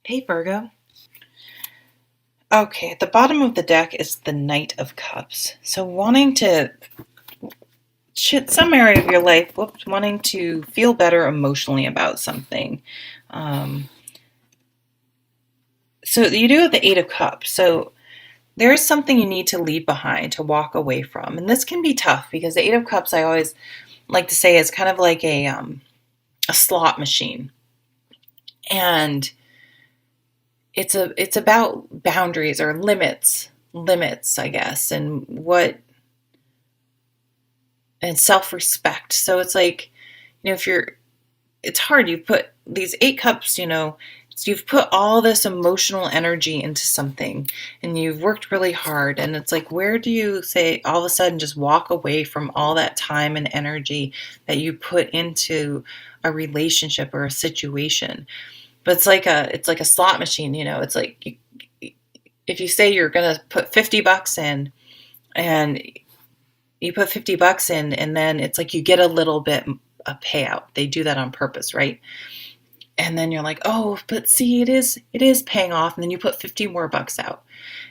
Hey Virgo. Okay, at the bottom of the deck is the Knight of Cups. So wanting to shit some area of your life, wanting to feel better emotionally about something. Um, so you do have the Eight of Cups. So there is something you need to leave behind, to walk away from. And this can be tough because the Eight of Cups, I always like to say, is kind of like a slot machine. And it's about boundaries or limits, I guess, and self-respect. So it's like, if it's hard. You've put these 8 cups, so you've put all this emotional energy into something and you've worked really hard. And it's like, where do you say all of a sudden just walk away from all that time and energy that you put into a relationship or a situation? But it's like a slot machine, it's like if you say you're going to put $50 in, and you put $50 in, and then it's like you get a little bit a payout. They do that on purpose, right? And then you're like, oh, but see, it is paying off. And then you put 50 more bucks out,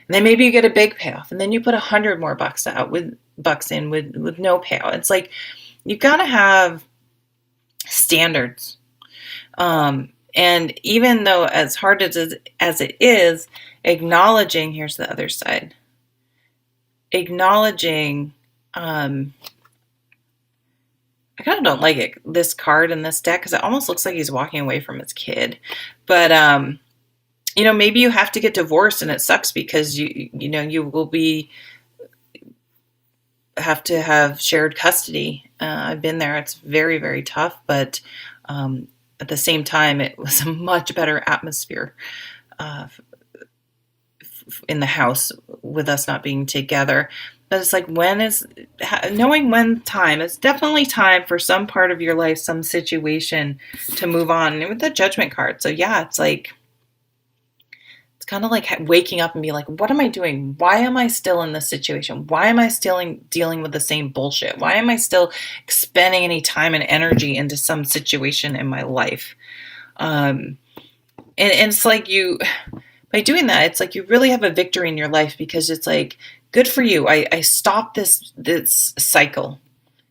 and then maybe you get a big payoff, and then you put 100 more bucks out with bucks in with no payout. It's like you got to have standards. And even though as hard as it is, acknowledging, here's the other side, acknowledging, I kind of don't like it, this card in this deck, because it almost looks like he's walking away from his kid. But maybe you have to get divorced, and it sucks because you will have to have shared custody. I've been there. It's very, very tough, but at the same time, it was a much better atmosphere uh, in the house with us not being together. But it's like, knowing when time, it's definitely time for some part of your life, some situation to move on. And with the Judgment card. So yeah, it's kind of like waking up and be like, what am I doing? Why am I still in this situation? Why am I still dealing with the same bullshit? Why am I still expending any time and energy into some situation in my life? And it's like by doing that, it's like you really have a victory in your life, because it's like, good for you. I stopped this cycle.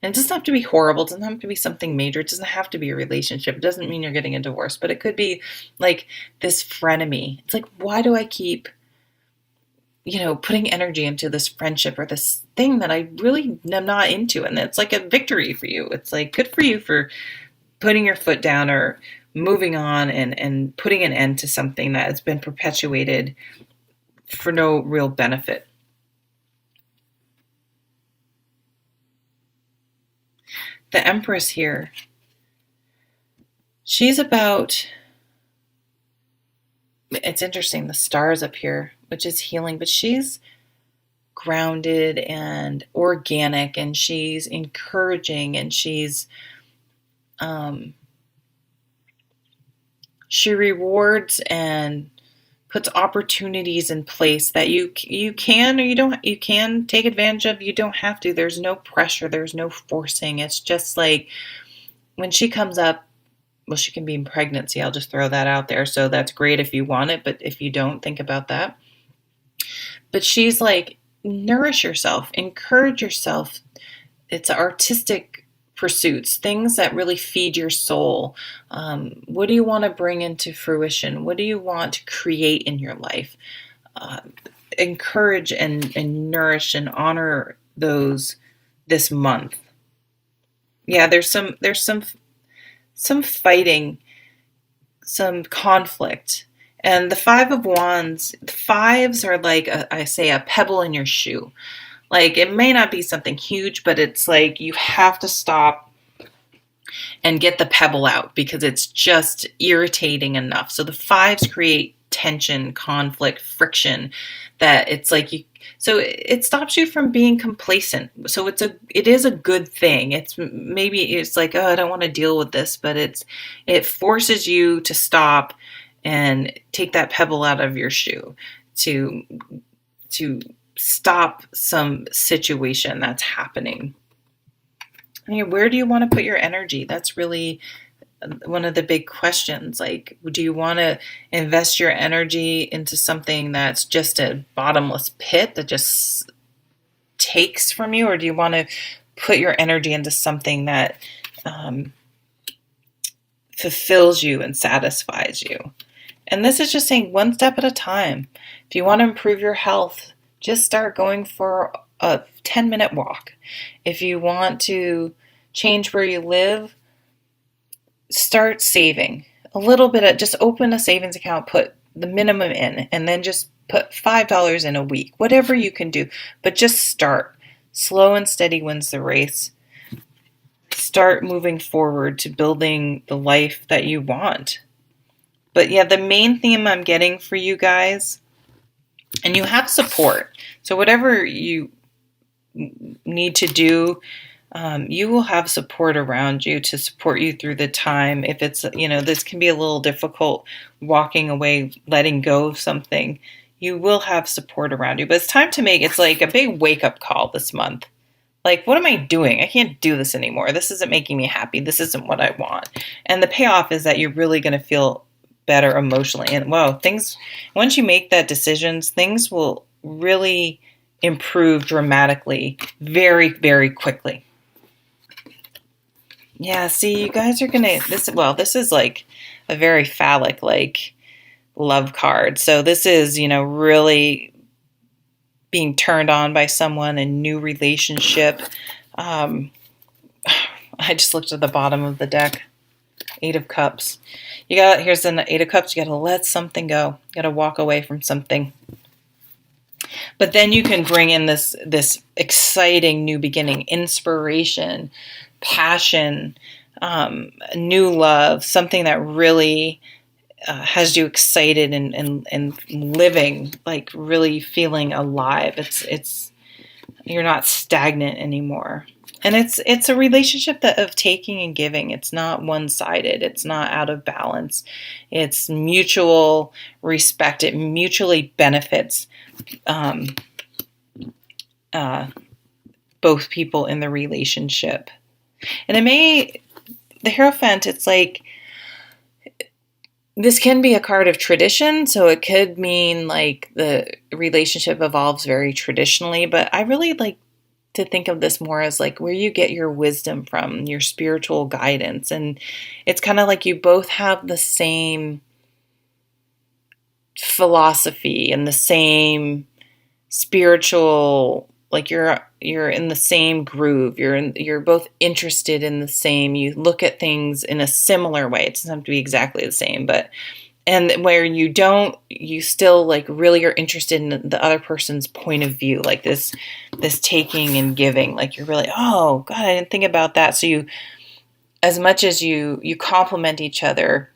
And it doesn't have to be horrible. It doesn't have to be something major. It doesn't have to be a relationship. It doesn't mean you're getting a divorce, but it could be like this frenemy. It's like, why do I keep, putting energy into this friendship or this thing that I really am not into? And it's like a victory for you. It's like, good for you for putting your foot down or moving on and putting an end to something that has been perpetuated for no real benefit. The Empress here, she's about, it's interesting, the stars up here, which is healing, but she's grounded and organic, and she's encouraging, and she rewards and puts opportunities in place that you can, or you can take advantage of. You don't have to. There's no pressure. There's no forcing. It's just like when she comes up, well, she can be in pregnancy. I'll just throw that out there. So that's great if you want it, but if you don't, think about that. But she's like, nourish yourself, encourage yourself. It's artistic pursuits, things that really feed your soul. What do you want to bring into fruition? What do you want to create in your life? Uh, Encourage and nourish and honor those this month. Yeah, there's some fighting, some conflict. And the Five of Wands, the fives are like, I say, a pebble in your shoe. Like, it may not be something huge, but it's like you have to stop and get the pebble out because it's just irritating enough. So the fives create tension, conflict, friction, that it's like so it stops you from being complacent. So it is a good thing. It's like, oh, I don't want to deal with this, but it forces you to stop and take that pebble out of your shoe to stop some situation that's happening. I mean, where do you want to put your energy? That's really one of the big questions. Like, do you want to invest your energy into something that's just a bottomless pit that just takes from you, or do you want to put your energy into something that fulfills you and satisfies you? And this is just saying one step at a time. If you want to improve your health, just start going for a 10-minute walk. If you want to change where you live, start saving a little bit. Just open a savings account, put the minimum in, and then just put $5 in a week, whatever you can do. But just start. Slow and steady wins the race. Start moving forward to building the life that you want. But yeah, the main theme I'm getting for you guys, and you have support. So whatever you need to do, you will have support around you to support you through the time. If it's, this can be a little difficult, walking away, letting go of something, you will have support around you. But it's time to it's like a big wake-up call this month. Like, what am I doing? I can't do this anymore. This isn't making me happy. This isn't what I want. And the payoff is that you're really going to feel better emotionally. And once you make that decisions, things will really improve dramatically, very, very quickly. Yeah, see, you guys are this is like a very phallic, like, love card. So this is, really being turned on by someone, a new relationship. I just looked at the bottom of the deck. 8 of Cups. Here's an 8 of Cups. You got to let something go. You got to walk away from something. But then you can bring in this exciting new beginning, inspiration, passion, new love, something that really has you excited and living, like really feeling alive. It's you're not stagnant anymore. And it's a relationship of taking and giving. It's not one-sided. It's not out of balance. It's mutual respect. It mutually benefits both people in the relationship. And the Hierophant, it's like, this can be a card of tradition, so it could mean like the relationship evolves very traditionally, but I really like to think of this more as like where you get your wisdom from, your spiritual guidance. And it's kind of like you both have the same philosophy and the same spiritual, like you're in the same groove. You're both interested in the same. You look at things in a similar way. It doesn't have to be exactly the same, and where you still like really are interested in the other person's point of view, like this taking and giving. Like you're really, oh God, I didn't think about that. So you, as much as you complement each other,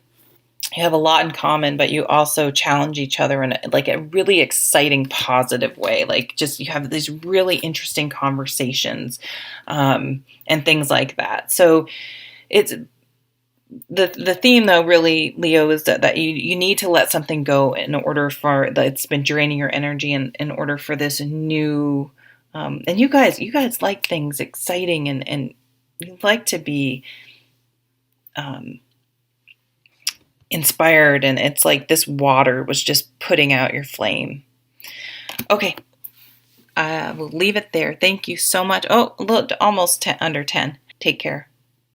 you have a lot in common, but you also challenge each other in like a really exciting, positive way. Like just you have these really interesting conversations and things like that. So it's the theme, though, really, Leo, is that you need to let something go in order for that's been draining your energy, and in order for this new. And you guys like things exciting, and you like to be inspired, and it's like this water was just putting out your flame. Okay, I will leave it there. Thank you so much. Oh, look, almost under 10. Take care.